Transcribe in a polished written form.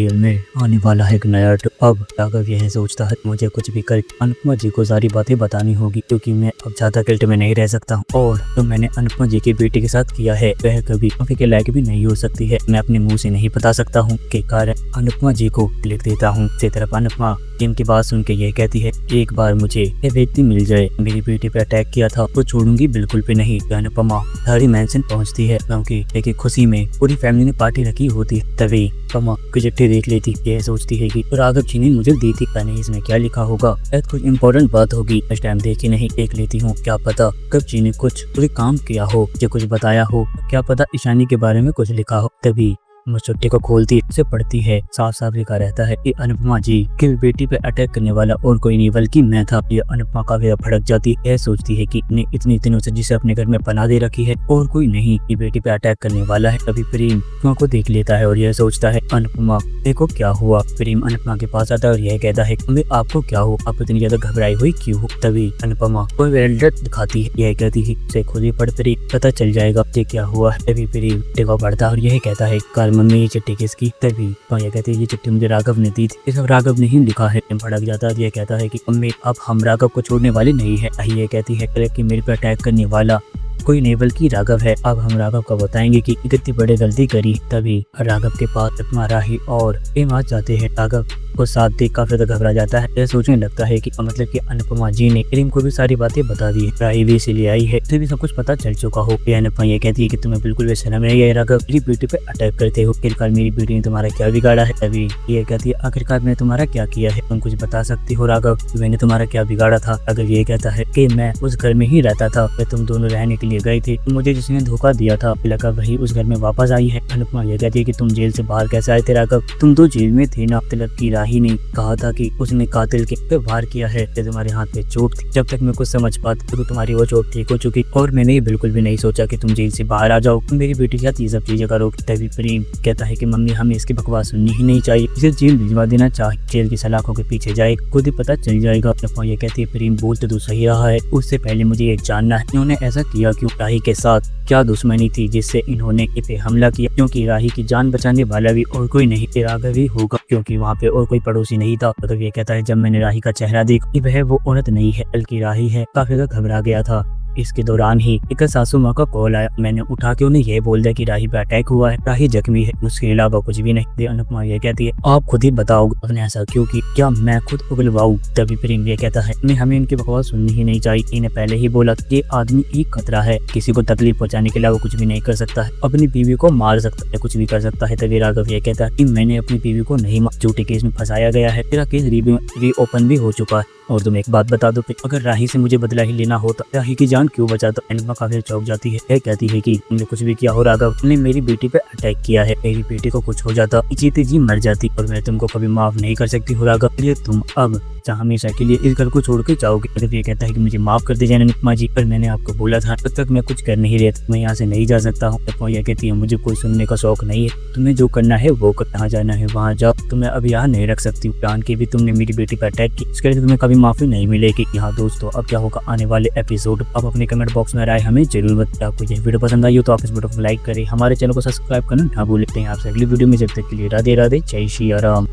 खेल में आने वाला है एक नया अब राघव यह सोचता है मुझे कुछ भी कर अनुपमा जी को सारी बातें बतानी होगी, क्योंकि मैं अब ज्यादा गिल्ट में नहीं रह सकता हूँ। और जो मैंने अनुपमा जी की बेटी के साथ किया है वह कभी माफी के लायक भी नहीं हो सकती है। मैं अपने मुंह से नहीं बता सकता हूँ के कारण अनुपमा जी को लिख देता हूँ। इसी तरफ अनुपमा टीम की बात सुन के ये कहती है एक बार मुझे ये व्यक्ति मिल जाए, मेरी बेटी पे अटैक किया था तो छोड़ूंगी बिल्कुल भी नहीं। अनुपमा हरी मैंशन पहुंचती है क्योंकि लेकिन खुशी में पूरी फैमिली ने पार्टी रखी होती है। तभी पमा की चिट्ठी देख लेती, यह सोचती है कि राघव जी ने मुझे दी थी, पता नहीं इसमें क्या लिखा होगा, शायद कुछ इम्पोर्टेंट बात होगी। इस टाइम देखी नहीं, देख लेती हूँ, क्या पता कब जी ने कुछ पूरे काम किया हो या कुछ बताया हो, क्या पता ईशानी के बारे में कुछ लिखा हो। तभी वो चिट्ठी को खोलती उसे पढ़ती है, साफ साफ लिखा रहता है कि अनुपमा जी की बेटी पे अटैक करने वाला और कोई नहीं बल्कि मैं था। ये अनुपमा का भी भड़क जाती है, सोचती है कि इतनी दिनों से जिसे अपने घर में पनाह दे रखी है और कोई नहीं ये बेटी पे अटैक करने वाला है। तभी प्रेम अनुपमा को देख लेता है और यह सोचता है अनुपमा देखो क्या हुआ। प्रेम अनुपमा के पास आता है और यह कहता है आपको क्या हो, आप इतनी ज्यादा घबराई हुई क्यों हो। तभी अनुपमा कोई वेल्डर दिखाती है, यह कहती है उसे खुद ही पढ़ प्रेम पता चल जाएगा क्या हुआ। तभी प्रेम टेको पढ़ता है और यह कहता है मम्मी ये चिट्ठी किसकी। तभी ये कहती है ये चिट्ठी मुझे राघव ने दी थी, ये सब राघव ने ही लिखा है। भड़क जाता है, ये कहता है कि मम्मी अब हम राघव को छोड़ने वाले नहीं है। ये कहती है कि मेरे पे अटैक करने वाला कोई नहीं बल्कि राघव है, अब हम राघव को बताएंगे कि कितनी बड़ी गलती करी। तभी राघव के पास अपना राही और प्रेम आ जाते हैं। राघव को साथ देख काफी ज्यादा घबरा जाता है, यह सोचने लगता है कि मतलब कि अनुपमा जी ने प्रेम को भी सारी बातें बता दी है, राही भी इसीलिए आई है, तो भी सब कुछ पता चल चुका हो। अनुपमा ये कहती है कि तुम्हें बिल्कुल भी शर्म नहीं है राघव, मेरी बेटी पे अटैक करते हो, आखिरकार मेरी बेटी ने तुम्हारा क्या बिगाड़ा है। तभी ये कहती है आखिरकार मैंने तुम्हारा क्या किया है, तुम कुछ बता सकती हो राघव, मैंने तुम्हारा क्या बिगाड़ा था। अगर ये कहता है कि मैं उस घर में ही रहता था, तुम दोनों रहने के लिए गए थे, मुझे जिसने धोखा दिया था लगा वही उस घर में वापस आई है। अनुपमा ये कहती है कि तुम जेल से बाहर कैसे आए थे राघव, तुम तो जेल में थे ना। तिलक की राही ने कहा था कि उसने कातिल के पे वार किया है, तुम्हारे हाथ पे चोट थी, जब तक मैं कुछ समझ पाती तो तुम्हारी वो चोट ठीक हो चुकी और मैंने ये बिल्कुल भी नहीं सोचा कि तुम जेल से बाहर आ जाओ, मेरी बेटी के साथ ये सब चीजें करो। तभी प्रेम कहता है कि मम्मी हमें इसकी बकवास सुननी ही नहीं चाहिए, इसे जेल भिजवा देना चाहिए, जेल की सलाखों के पीछे जाए खुद ही पता चल जाएगा। अनुपमा ये कहती है प्रेम बोलते तो सही रहा है, उससे पहले मुझे ये जानना है इन्होंने ऐसा किया क्यों, राही के साथ क्या दुश्मनी थी जिससे इन्होंने इस पे हमला किया, क्योंकि राही की जान बचाने वाला भी और कोई नहीं राघव ही होगा, क्योंकि वहाँ पे और कोई पड़ोसी नहीं था। तो ये कहता है जब मैंने राही का चेहरा देखा वह वो औरत नहीं है बल्कि राही है, काफी ज्यादा घबरा गया था। इसके दौरान ही एक सासू माँ का कॉल आया, मैंने उठा के उन्हें यह बोल दिया कि राही पे अटैक हुआ है, राही जख्मी है, उसके अलावा कुछ भी नहीं। अनुपमा ये कहती है आप खुद ही बताओ अपने ऐसा क्यों की, क्या मैं खुद उगलवाऊं। तभी प्रेम ये कहता है हमें इनकी बकवास सुननी ही नहीं चाहिए, इन्हें पहले ही बोला ये आदमी एक खतरा है, किसी को तकलीफ पहुंचाने के अलावा कुछ भी नहीं कर सकता है, अपनी बीवी को मार सकता है, कुछ भी कर सकता है। तभी राघव ये कहता है कि मैंने अपनी बीवी को नहीं झूठे केस में फंसाया गया है, तेरा केस रीओपन भी हो चुका है। और तुम एक बात बता दो, अगर राही से मुझे बदला ही लेना होता राही की जान क्यों बचाता। अनुपमा काफी चौंक जाती है, यह कहती है कि तुमने कुछ भी किया हो राघव, तुमने मेरी बेटी पे अटैक किया है, मेरी बेटी को कुछ हो जाता जीते जी मर जाती और मैं तुमको कभी माफ नहीं कर सकती हूँ राघव, इसलिए तुम अब हमेशा के लिए इस घर को छोड़ के जाओगे। मतलब ये कहता है कि मुझे माफ कर दीजिए अनुपमा जी, पर मैंने आपको बोला था तब तक मैं कुछ कर नहीं रहा था, मैं यहाँ से नहीं जा सकता हूँ। अनुपमा ये कहती है मुझे कोई सुनने का शौक नहीं है, तुम्हें जो करना है वो कर, कहाँ जाना है वहाँ जाओ, तुम्हें अब यहाँ नहीं रख सकती, जान के भी तुमने मेरी बेटी पर अटैक की, इसके लिए तुम्हें कभी माफी नहीं मिलेगी। यहाँ दोस्तों अब क्या होगा आने वाले एपिसोड, अब अपने कमेंट बॉक्स में राय हमें जरूर बताएं। आपको ये वीडियो पसंद आई हो तो आप इस वीडियो को लाइक करें, हमारे चैनल को सब्सक्राइब करना ना भूलें। आपसे अगली वीडियो में, जब तक के लिए राधे राधे, जय श्री राम।